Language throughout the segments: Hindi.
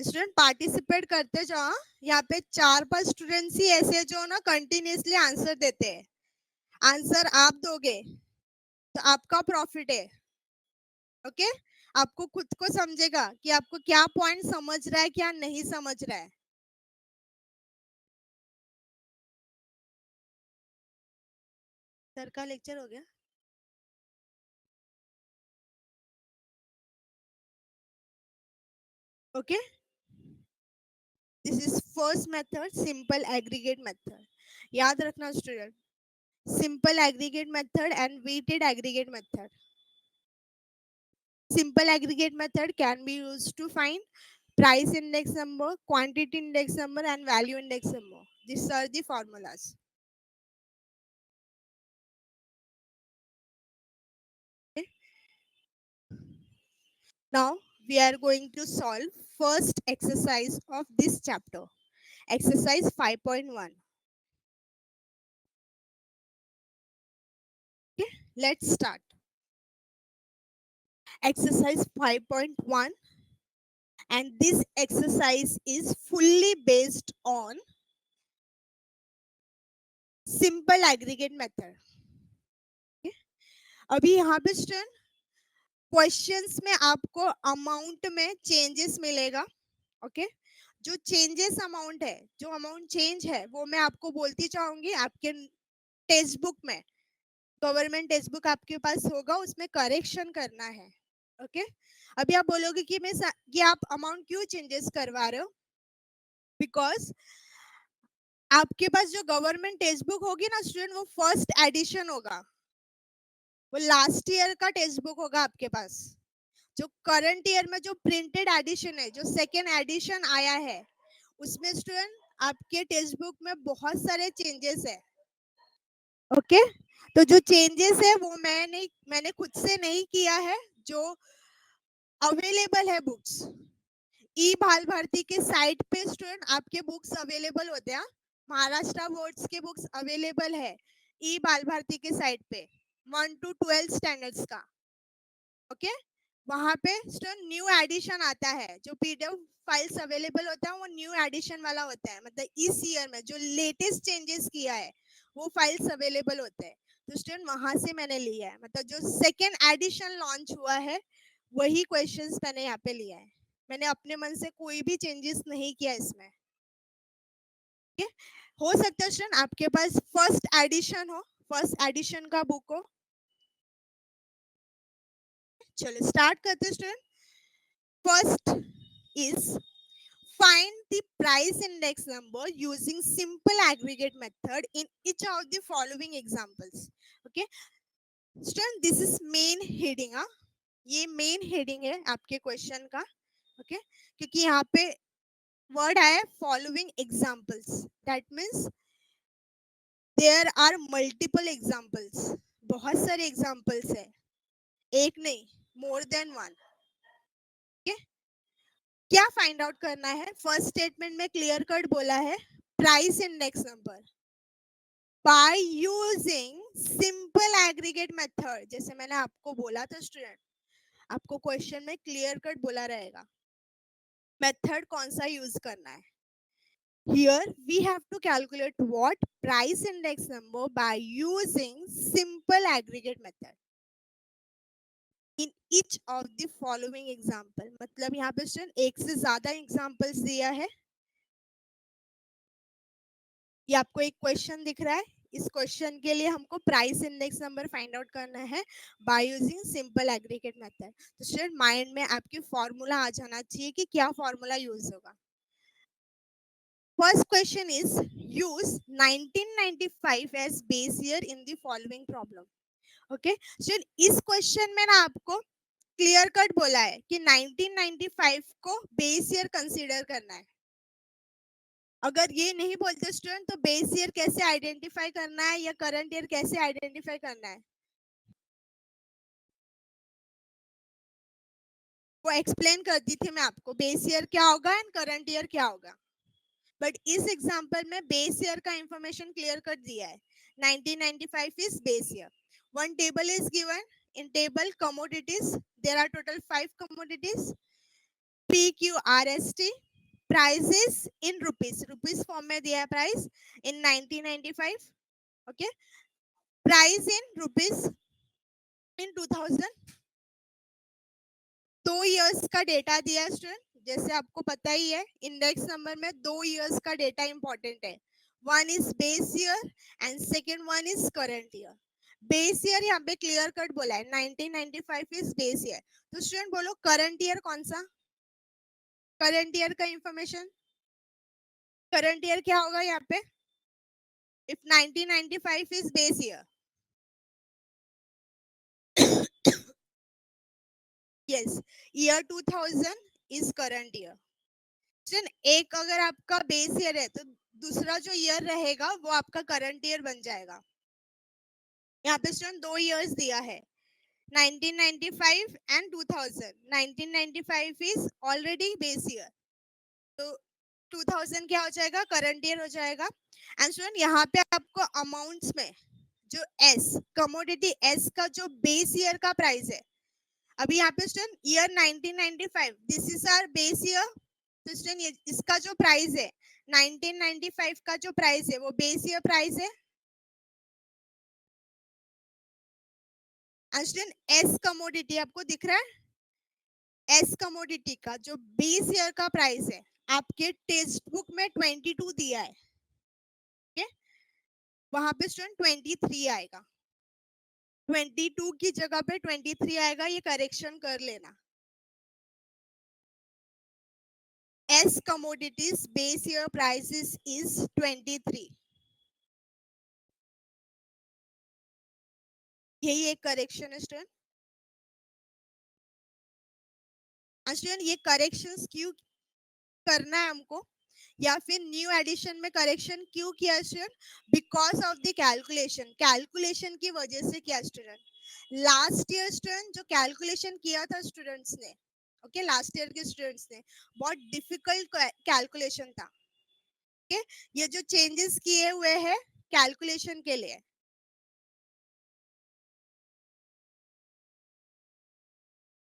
स्टूडेंट पार्टिसिपेट करते जाओ। यहाँ पे 4-5 स्टूडेंट्स ही ऐसे जो ना कंटिन्यूसली आंसर देते हैं। आंसर आप दोगे तो आपका प्रॉफिट है। ओके, आपको खुद को समझेगा कि आपको क्या पॉइंट समझ रहा है, क्या नहीं समझ रहा है। सर का लेक्चर हो गया। Okay, this is first method, simple aggregate method. याद रखना student, simple aggregate method and weighted aggregate method. Simple aggregate method can be used to find price index number, quantity index number, and value index number. These are the formulas. Okay. Now we are going to solve first exercise of this chapter. Exercise 5.1. Okay, let's start. Exercise 5.1, and this exercise is fully based on simple aggregate method. Okay. अभी यहाँ पे स्टूडेंट क्वेश्चंस में आपको अमाउंट में चेंजेस मिलेगा। ओके, जो चेंजेस अमाउंट है, जो अमाउंट चेंज है वो मैं आपको बोलती चाहूंगी। आपके टेक्स्ट बुक में, गवर्नमेंट टेक्स्ट बुक आपके पास होगा, उसमें करेक्शन करना है। ओके, अभी आप बोलोगे कि मैं ये आप अमाउंट क्यों चेंजेस करवा रहे हो? बिकॉज आपके पास जो गवर्नमेंट टेक्स्ट बुक होगी ना स्टूडेंट, वो फर्स्ट एडिशन होगा, वो लास्ट ईयर का टेक्स्ट बुक होगा आपके पास। जो करंट ईयर में जो प्रिंटेड एडिशन है, जो सेकेंड एडिशन आया है, उसमें स्टूडेंट आपके टेक्स्ट बुक में बहुत सारे चेंजेस है। ओके, तो जो चेंजेस है वो मैंने खुद से नहीं किया है, जो अवेलेबल है बुक्स। ई बाल भारती के साइट पे स्टूडेंट आपके बुक्स अवेलेबल होते हैं। महाराष्ट्र बोर्ड्स के बुक्स अवेलेबल है ई बाल भारती के साइट पे, 1 to 12 स्टैंडर्ड्स का। ओके, वहां पे स्टूडेंट न्यू एडिशन आता है, जो पीडीएफ फाइल्स अवेलेबल होता है वो न्यू एडिशन वाला होता है, मतलब इस ईयर में जो लेटेस्ट चेंजेस किया है वो फाइल्स अवेलेबल होते हैं। तो स्टूडेंट वहां से मैंने लिया है, मतलब जो सेकेंड एडिशन लॉन्च हुआ है वही क्वेश्चंस मैंने यहाँ पे लिया है। मैंने अपने मन से कोई भी चेंजेस नहीं किया इसमें। okay? हो सकता है स्टूडेंट आपके पास फर्स्ट एडिशन हो, फर्स्ट एडिशन का बुक हो। चलो स्टार्ट करते student. First is find the price index number using simple aggregate method in each of the following examples. Okay, student, this is main heading. ये मेन हेडिंग है आपके क्वेश्चन का। ओके, क्योंकि यहाँ पे वर्ड आया following examples, that means there are multiple examples, बहुत सारे एग्जांपल्स है, एक नहीं, मोर देन वन। ओके, क्या फाइंड आउट करना है? फर्स्ट स्टेटमेंट में क्लियर कट बोला है price index number by using simple aggregate method. जैसे मैंने आपको बोला था स्टूडेंट, आपको क्वेश्चन में क्लियर कट बोला रहेगा मेथड कौन सा यूज करना है। Here we have to calculate what price index number by using simple aggregate method in each of the following example। मतलब यहाँ पे स्टूडेंट एक से ज्यादा एग्जांपल्स दिया है। ये आपको एक क्वेश्चन दिख रहा है, इस क्वेश्चन के लिए हमको price index number find out करना है by using simple aggregate method. तो स्टूडेंट माइंड में आपके फॉर्मूला आ जाना चाहिए कि क्या फॉर्मूला यूज होगा। First question is use 1995 as base year in the following problem. Okay, student इस क्वेश्चन में ना आपको क्लियर कट बोला है कि 1995 को बेस ईयर कंसीडर करना है। अगर ये नहीं बोलते स्टूडेंट तो बेस ईयर कैसे आइडेंटिफाई करना है या करंट ईयर कैसे आइडेंटिफाई करना है वो एक्सप्लेन करती थी मैं आपको, बेस ईयर क्या होगा एंड करंट ईयर क्या होगा। बट इस एग्जांपल में बेस ईयर का इंफॉर्मेशन क्लियर कर दिया है, 1995 is base year. One table is given, in table commodities, there are total 5 commodities: PQRST, prices in rupees, rupees form में दिया है price in 1995. Okay, price in rupees in 2000. 2 years का डेटा दिया है स्टूडेंट. जैसे आपको पता ही है इंडेक्स नंबर में 2 इयर्स का डेटा इंपॉर्टेंट है. One is base year and second one is current year. Base year यहाँ पे क्लियर कट बोला है, 1995 इज बेस ईयर. तो स्टूडेंट बोलो करंट ईयर कौन सा, करंट ईयर का इंफॉर्मेशन. करंट ईयर क्या होगा यहाँ पे, if 1995 is base year. Yes, year 2000 is current year. एक अगर आपका बेस ईयर है तो दूसरा जो ईयर रहेगा वो आपका करंट ईयर बन जाएगा. यहाँ पे स्टूडेंट 2 इयर्स दिया है, 1995 and 2000. 1995 is already base year, तो 2000 क्या हो जाएगा, करंट ईयर हो जाएगा. एंड स्टूडेंट यहाँ पे आपको अमाउंट्स में जो एस कमोडिटी एस का जो बेस ईयर का प्राइस है, अभी यहाँ पे student year 1995 this is our base year. तो स्टूडेंट इसका जो प्राइस है 1995 का जो प्राइस है वो बेस ईयर प्राइस है. स्टूडेंट एस कमोडिटी आपको दिख रहा है, एस कमोडिटी का जो बेस ईयर का प्राइस है आपके टेक्स्ट बुक में 22 दिया है. ओके, वहां पे स्टूडेंट 23 आएगा, 22 की जगह पे 23 आएगा, ये करेक्शन कर लेना. S commodities base year prices is 23. यही एक करेक्शन है स्टूडेंट. स्टूडेंट ये करेक्शंस क्यों करना है हमको, या फिर न्यू एडिशन में करेक्शन क्यों किया student, because of the calculation. Calculation की वजह से किया स्टूडेंट. लास्ट ईयर स्टूडेंट जो कैलकुलेशन किया था स्टूडेंट्स ने, ओके लास्ट ईयर के स्टूडेंट्स ने बहुत डिफिकल्ट कैलकुलेशन था. ओके, ये जो चेंजेस किए हुए हैं कैलकुलेशन के लिए.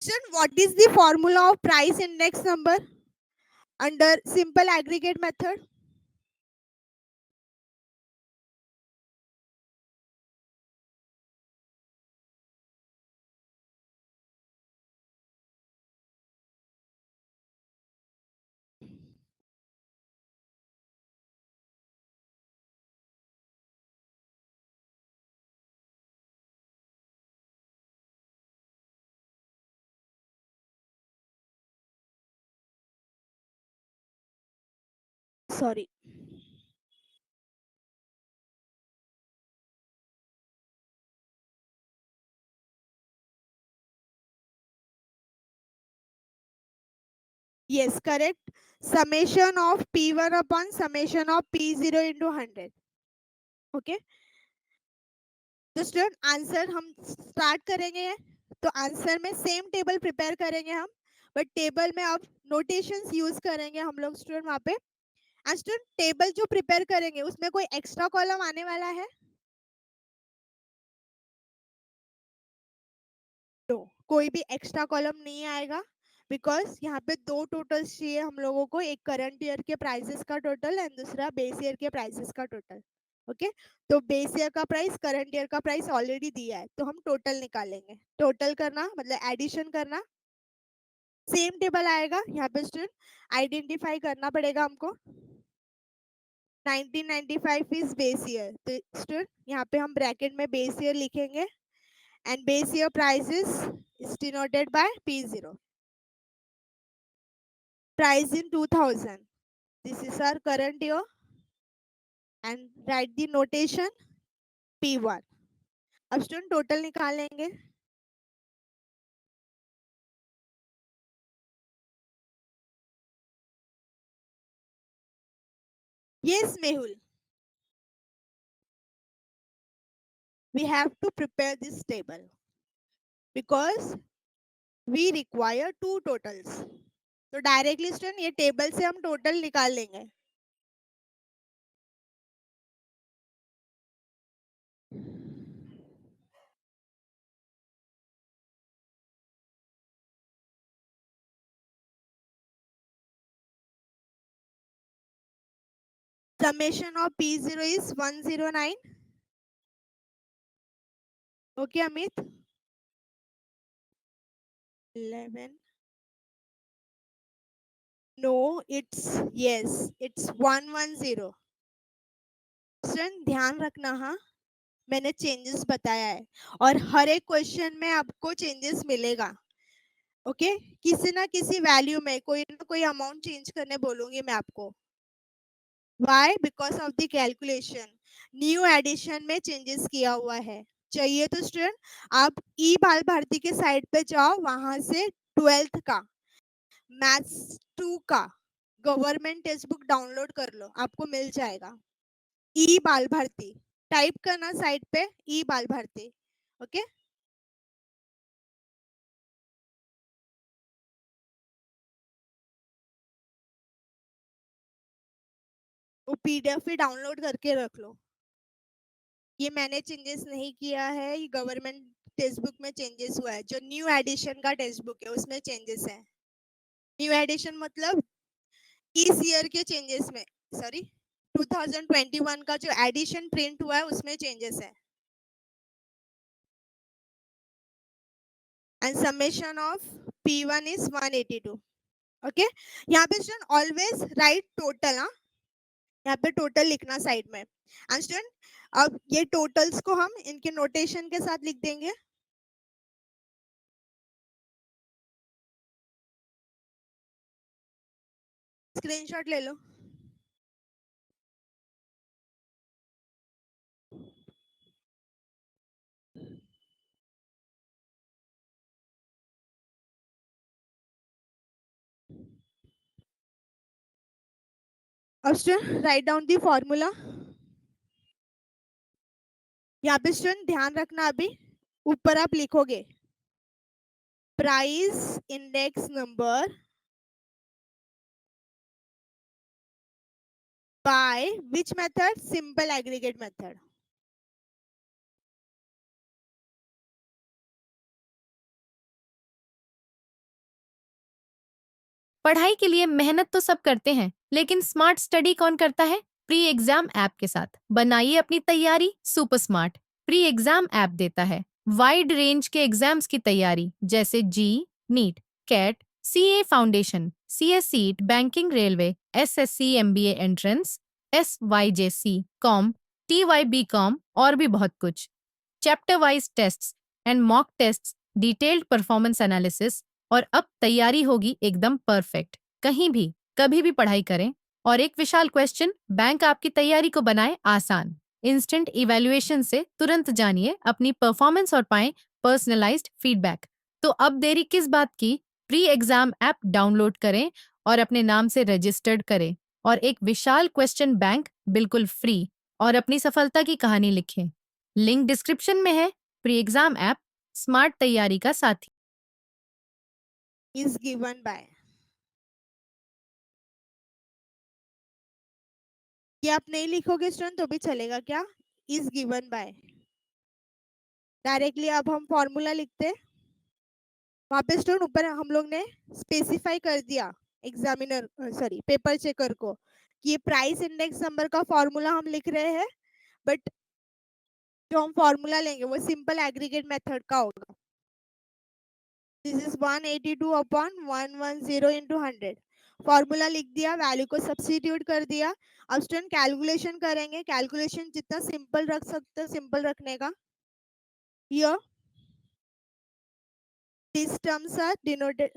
Student what is the formula of price index number under simple aggregate method. Sorry, yes correct. Summation of p1 upon summation of p0 into 100. Okay, तो स्टूडेंट आंसर हम स्टार्ट करेंगे. तो आंसर में सेम टेबल प्रिपेयर करेंगे हम, बट टेबल में अब नोटेशंस यूज करेंगे हम लोग स्टूडेंट वहाँ पे. एंड स्टूडेंट टेबल जो प्रिपेयर करेंगे उसमें कोई एक्स्ट्रा कॉलम आने वाला है, तो कोई भी एक्स्ट्रा कॉलम नहीं आएगा, बिकॉज यहाँ पे दो टोटल्स चाहिए हम लोगों को, एक करंट ईयर के प्राइसेस का टोटल एंड दूसरा बेस ईयर के प्राइसेस का टोटल. ओके, तो बेस ईयर का प्राइस करंट ईयर का प्राइस ऑलरेडी दिया है, तो हम टोटल निकालेंगे. टोटल करना मतलब एडिशन करना, सेम टेबल आएगा. यहाँ पे स्टूडेंट आइडेंटिफाई करना पड़ेगा हमको. 1995 इज बेस ईयर, तो स्टूडेंट यहाँ पे हम ब्रैकेट में बेस ईयर लिखेंगे and base year prices is denoted by P0. Price in 2000. This is our current year and write the notation P1. अब स्टूडेंट टोटल निकालेंगे. Yes, Mehul. We have to prepare this table because we require two totals. तो डायरेक्टली स्टूडेंट ये टेबल से हम टोटल निकाल लेंगे. Summation of P0 is 109. Okay, Amit. 11. No, it's yes, it's 110. Student ध्यान रखना, हाँ, मैंने चेंजेस बताया है और हर एक क्वेश्चन में आपको चेंजेस मिलेगा. ओके, किसी ना किसी वैल्यू में कोई ना कोई अमाउंट चेंज करने बोलूंगी मैं आपको. Why? Because of the calculation. New edition में चेंजेस किया हुआ है. चाहिए तो स्टूडेंट आप ई बाल भारती के साइट पे जाओ, वहां से 12th का मैथ्स 2 का गवर्नमेंट टेक्स्ट बुक डाउनलोड कर लो, आपको मिल जाएगा. ई बाल भारती टाइप करना साइट पे, ई बाल भारती. ओके, वो पीडीएफ भी डाउनलोड करके रख लो. ये मैंने चेंजेस नहीं किया है, ये गवर्नमेंट टेक्स्ट बुक में चेंजेस हुआ है. जो न्यू एडिशन का टेक्स्ट बुक है उसमें चेंजेस है. न्यू एडिशन मतलब इस ईयर के चेंजेस में, सॉरी 2021 का जो एडिशन प्रिंट हुआ है उसमें चेंजेस है. And summation of P1 is 182. Okay, यहाँ पे स्टूडेंट ऑलवेज राइट टोटल. हाँ, यहाँ पे टोटल लिखना साइड में. एंड स्टूडेंट अब ये टोटल्स को हम इनके नोटेशन के साथ लिख देंगे. स्क्रीनशॉट ले लो. अब student write down the formula. यहाँ पे स्टूडेंट ध्यान रखना, अभी ऊपर आप लिखोगे price index number by which method? Simple aggregate method. पढ़ाई के लिए मेहनत तो सब करते हैं, लेकिन स्मार्ट स्टडी कौन करता है? प्री एग्जाम ऐप के साथ बनाइए अपनी तैयारी super smart. Pre exam app देता है वाइड रेंज के एग्जाम्स की तैयारी, जैसे JEE, NEET, CAT, CA foundation, CS CSEET, banking, railway, SSC, MBA entrance, SYJC, Com, TYB Com और भी बहुत कुछ. Chapter wise tests and mock tests, detailed performance analysis, और अब तैयारी होगी एकदम परफेक्ट. कहीं भी कभी भी पढ़ाई करें. और एक विशाल क्वेश्चन बैंक आपकी तैयारी को बनाए आसान. इंस्टेंट इवैल्यूएशन से तुरंत जानिए अपनी परफॉर्मेंस और पाएं पर्सनलाइज्ड फीडबैक. तो अब देरी किस बात की? प्री एग्जाम ऐप डाउनलोड करें और अपने नाम से रजिस्टर्ड करें और एक विशाल क्वेश्चन बैंक बिल्कुल फ्री और अपनी सफलता की कहानी लिखें. लिंक डिस्क्रिप्शन में है. प्री एग्जाम ऐप स्मार्ट तैयारी का साथी. Is given by. ये आप नहीं लिखोगे स्टूडेंट तो भी चलेगा क्या? Is given by. डायरेक्टली अब हम फॉर्मूला लिखते हैं. वहाँ पे स्टूडेंट ऊपर हम लोग ने स्पेसिफाई कर दिया एग्जामिनर, सॉरी पेपर चेकर को, कि ये प्राइस इंडेक्स नंबर का फॉर्मूला हम लिख रहे हैं. बट जो हम फॉर्मूला लेंगे वो सिंपल एग्रीगेट मेथड का होगा. This is 182 upon 110 into 100. Formula लिख दिया, वैल्यू को सब्स्टिट्यूट कर दिया. अब स्टूडेंट कैलकुलेशन करेंगे. कैलकुलेशन जितना सिंपल रख सकते हो सिंपल रखने का. Here these terms are denoted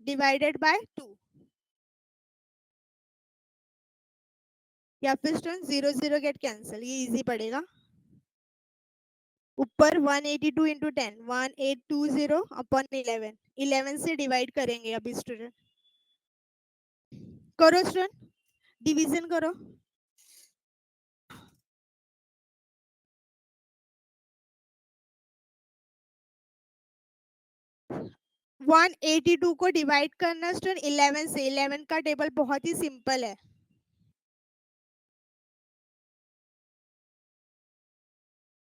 divided by 2. या फिर स्टूडेंट 0 0 गेट कैंसिल, ये इजी पड़ेगा. ऊपर 182 इंटू 10, 1820 अपॉन 11. 11 से डिवाइड करेंगे अभी स्टूडेंट. करो स्टूडेंट, डिवीजन करो. 182 को डिवाइड करना स्टूडेंट 11 से. 11 का टेबल बहुत ही सिंपल है.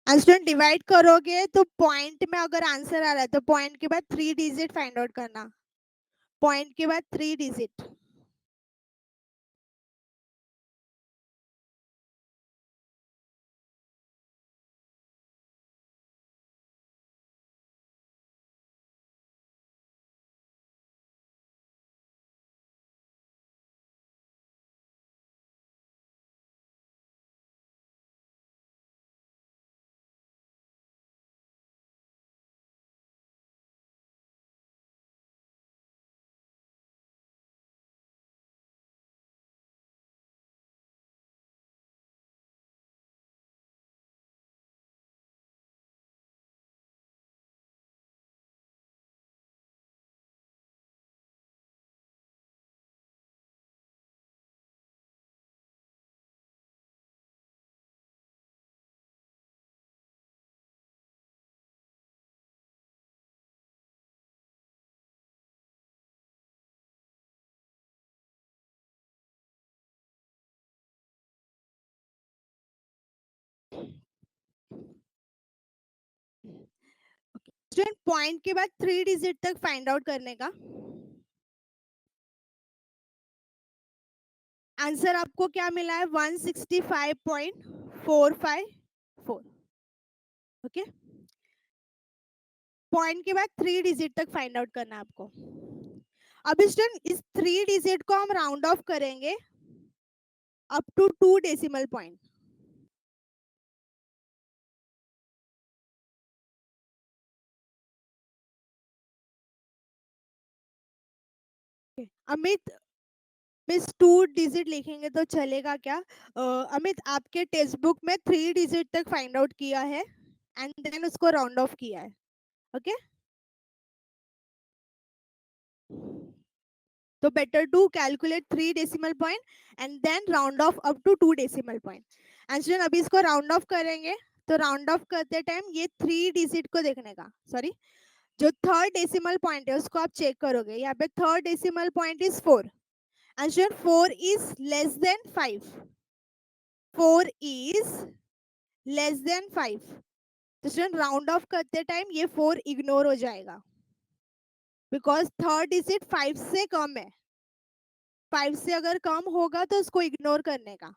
स्टूडेंट डिवाइड करोगे तो पॉइंट में अगर आंसर आ रहा है तो पॉइंट के बाद 3 डिजिट फाइंड आउट करना. पॉइंट के बाद 3 डिजिट. स्टूडेंट पॉइंट के बाद 3 डिजिट तक फाइंड आउट करने का। आंसर आपको क्या मिला है? 165.454। ओके, पॉइंट के बाद 3 डिजिट तक फाइंड आउट करना है आपको। अब स्टूडेंट इस 3 डिजिट को हम राउंड ऑफ करेंगे up to 2 decimal point. Amit, miss 2 digit लिखेंगे तो चलेगा क्या? अमित, आपके टेक्स्ट बुक में 3 डिजिट तक फाइंड आउट किया है एंड देन उसको राउंड ऑफ किया है। ओके, तो better to calculate 3 decimal point and then round off up to 2 decimal point. And student अभी इसको राउंड ऑफ करेंगे, तो राउंड ऑफ करते टाइम ये 3 डिजिट को देखने का, सॉरी, जो थर्ड डेसिमल पॉइंट है उसको आप चेक करोगे। यहाँ पे third decimal point is 4 and student 4 is less than 5। 4 is less than 5, तो स्टूडेंट राउंड ऑफ करते टाइम ये 4 इग्नोर हो जाएगा बिकॉज थर्ड डिजिट 5 से कम है। 5 से अगर कम होगा तो उसको इग्नोर करने का।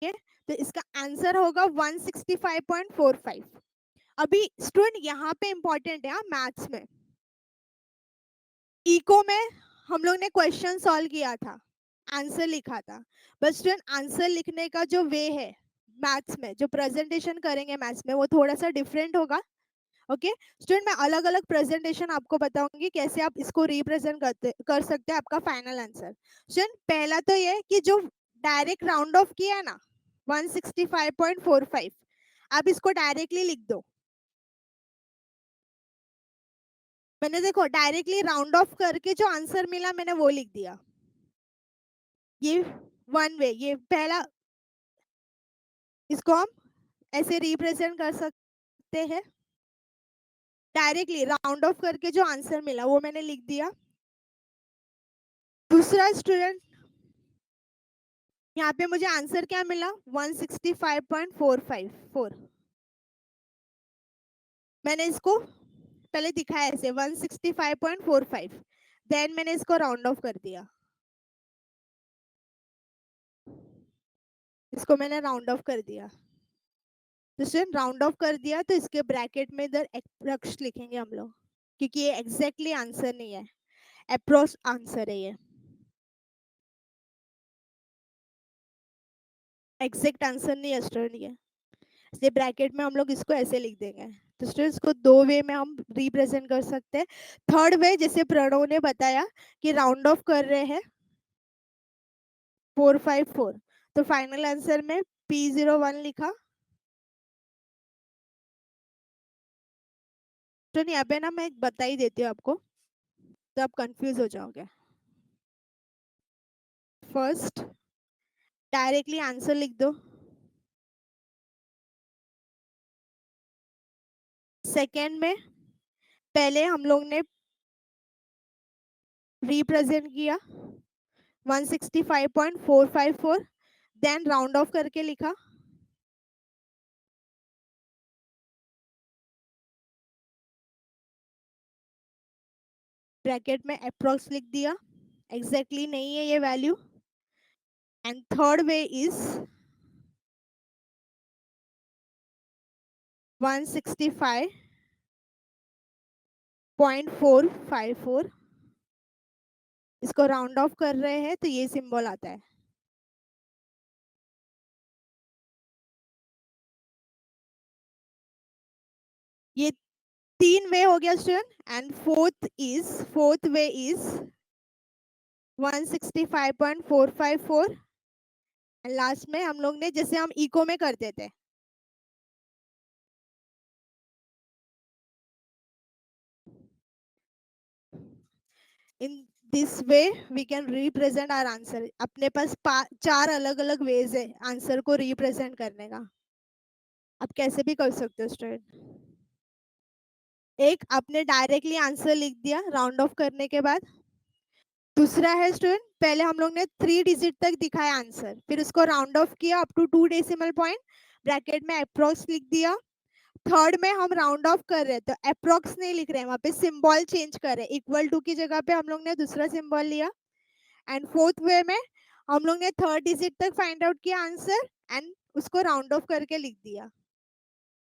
ठीक है, तो इसका आंसर होगा 165.45। अभी स्टूडेंट यहाँ पे इंपॉर्टेंट है मैथ्स में, इको में हम लोग ने क्वेश्चन सॉल्व किया था, आंसर लिखा था, बट स्टूडेंट आंसर लिखने का जो वे है मैथ्स में, जो प्रेजेंटेशन करेंगे मैथ्स में, वो थोड़ा सा डिफरेंट होगा। ओके स्टूडेंट, मैं अलग अलग प्रेजेंटेशन आपको बताऊंगी कैसे आप इसको रिप्रेजेंट कर सकते हैं आपका फाइनल आंसर। स्टूडेंट पहला तो ये कि जो डायरेक्ट राउंड ऑफ किया है ना 165.45, आप इसको डायरेक्टली लिख दो। मैंने देखो डायरेक्टली राउंड ऑफ करके जो आंसर मिला मैंने वो लिख दिया। ये वन वे, ये पहला, इसको हम ऐसे रिप्रेजेंट कर सकते हैं। डायरेक्टली राउंड ऑफ करके जो आंसर मिला वो मैंने लिख दिया। दूसरा स्टूडेंट, यहाँ पे मुझे आंसर क्या मिला? 165.454। मैंने इसको पहले दिखाया ऐसे 165.45, देन मैंने इसको राउंड ऑफ कर दिया, इसको मैंने राउंड ऑफ कर दिया। तो स्टूडेंट राउंड ऑफ कर दिया तो इसके ब्रैकेट में इधर अप्रोक्स लिखेंगे हम लोग, क्योंकि ये एग्जैक्टली आंसर नहीं है, अप्रोक्स आंसर है, ये एग्जैक्ट आंसर नहीं है स्टूडेंट ये। इसलिए ब्रैकेट में हम लोग इसको ऐसे लिख देंगे। तो स्टूडेंट्स को दो वे में हम रिप्रेजेंट कर सकते हैं। थर्ड वे, जैसे प्रणव ने बताया कि राउंड ऑफ कर रहे हैं 454, तो फाइनल आंसर में P01 लिखा। तो यहाँ पे ना मैं बता ही देती हूँ आपको, तो आप कंफ्यूज हो जाओगे। फर्स्ट डायरेक्टली आंसर लिख दो, सेकेंड में पहले हम लोग ने रिप्रेजेंट किया 165.454, देन राउंड ऑफ करके लिखा, ब्रैकेट में अप्रोक्स लिख दिया, एग्जैक्टली नहीं है ये value. And third way is 165.454, इसको राउंड ऑफ कर रहे हैं तो ये सिंबल आता है। ये तीन वे हो गया student, and fourth way is 165.454, and last में हम लोग ने जैसे हम इको में करते थे, in this way we can represent our answer. अपने पास 4 अलग अलग वेज है आंसर को रिप्रेजेंट करने का, आप कैसे भी कर सकते हो स्टूडेंट। एक, आपने डायरेक्टली आंसर लिख दिया राउंड ऑफ करने के बाद। दूसरा है स्टूडेंट, पहले हम लोग ने 3 डिजिट तक दिखाया आंसर, फिर उसको राउंड ऑफ किया up to 2 decimal point, bracket में अप्रोक्स लिख दिया, थर्ड में हम राउंड ऑफ कर रहे हैं तो अप्रोक्स नहीं लिख रहे हैं, वहां पे सिंबल चेंज कर रहे हैं, इक्वल टू की जगह पे हम लोग ने दूसरा सिंबल लिया। एंड फोर्थ वे में हम लोग ने थर्ड डिजिट तक फाइंड आउट किया आंसर एंड उसको राउंड ऑफ करके लिख दिया।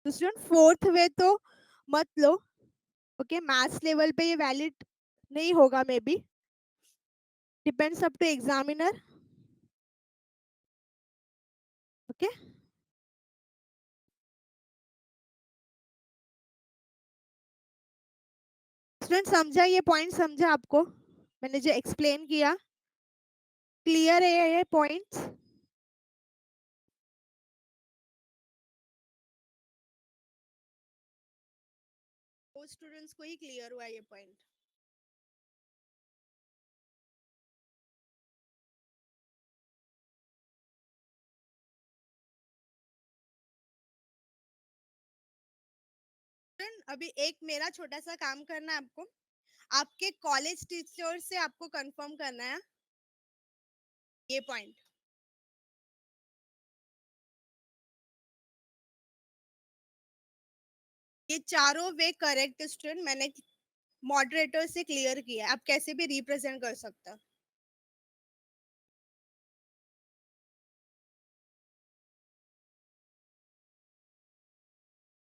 तो स्टूडेंट फोर्थ वे तो मत लो, ओके, मैथ्स लेवल पे ये वैलिड नहीं होगा, may be depends up to examiner, okay. Student समझा, ये पॉइंट समझा आपको मैंने जो एक्सप्लेन किया, क्लियर है ये पॉइंट्स? वो स्टूडेंट्स को ही क्लियर हुआ ये पॉइंट। अभी एक मेरा छोटा सा काम करना है आपको, आपके कॉलेज टीचर से आपको कंफर्म करना है ये पॉइंट। ये चारों वे करेक्ट स्टूडेंट मैंने मॉडरेटर से क्लियर किया है, आप कैसे भी रिप्रेजेंट कर सकते हो।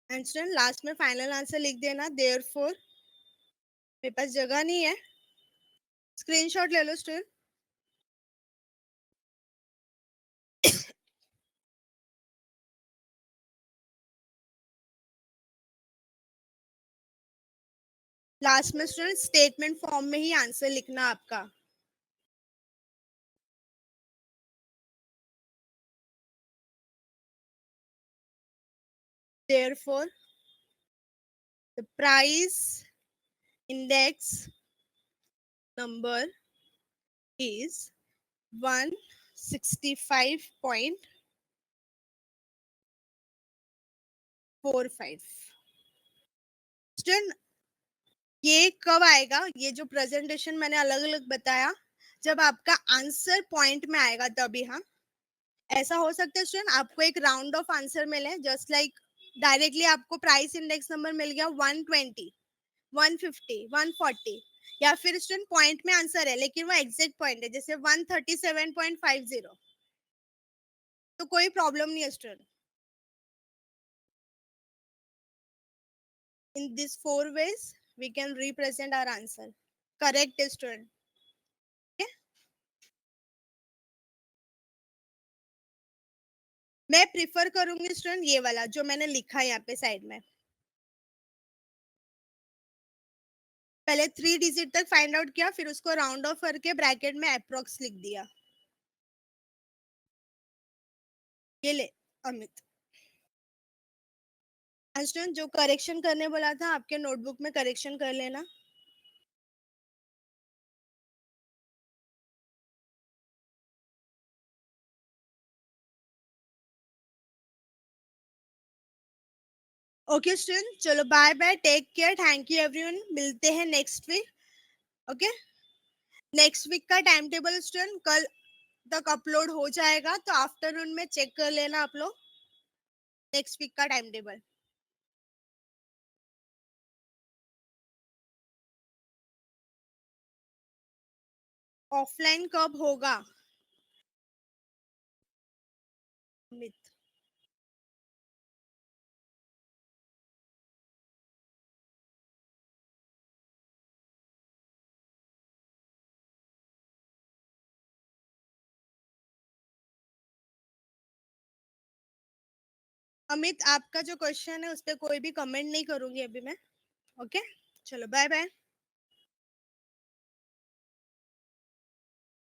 एंड स्टूडेंट लास्ट में फाइनल आंसर लिख देना, देयरफॉर। मेरे पास जगह नहीं है, स्क्रीनशॉट ले लो स्टूडेंट। लास्ट में स्टूडेंट स्टेटमेंट फॉर्म में ही आंसर लिखना आपका। Therefore, the price index number is 165.45। Student ये कब आएगा, ये जो प्रेजेंटेशन मैंने अलग अलग बताया, जब आपका आंसर पॉइंट में आएगा तभी। हाँ, ऐसा हो सकता है स्टूडेंट आपको एक राउंड ऑफ आंसर मिले, जस्ट लाइक डायरेक्टली आपको प्राइस इंडेक्स नंबर मिल गया 120, 150, 140, या फिर स्टूडेंट पॉइंट में आंसर है लेकिन वो एग्जैक्ट पॉइंट है जैसे 137.50, तो कोई प्रॉब्लम नहीं है student. In this four ways we can represent our answer correct student. मैं प्रिफर करूंगी स्टूडेंट ये वाला जो मैंने लिखा है यहाँ पे साइड में, पहले 3 डिजिट तक फाइंड आउट किया फिर उसको राउंड ऑफ करके ब्रैकेट में अप्रोक्स लिख दिया। ये ले अमित। स्टूडेंट जो करेक्शन करने बोला था आपके नोटबुक में करेक्शन कर लेना। ओके स्टूडेंट, चलो bye bye, take care, thank you everyone, मिलते हैं next week. Okay, next week का टाइम टेबल स्टूडेंट कल तक अपलोड हो जाएगा, तो आफ्टरनून में चेक कर लेना आप लोग नेक्स्ट वीक का टाइम टेबल। ऑफलाइन कब होगा अमित? अमित आपका जो क्वेश्चन है उस पर कोई भी कमेंट नहीं करूंगी अभी मैं। ओके, चलो बाय बाय।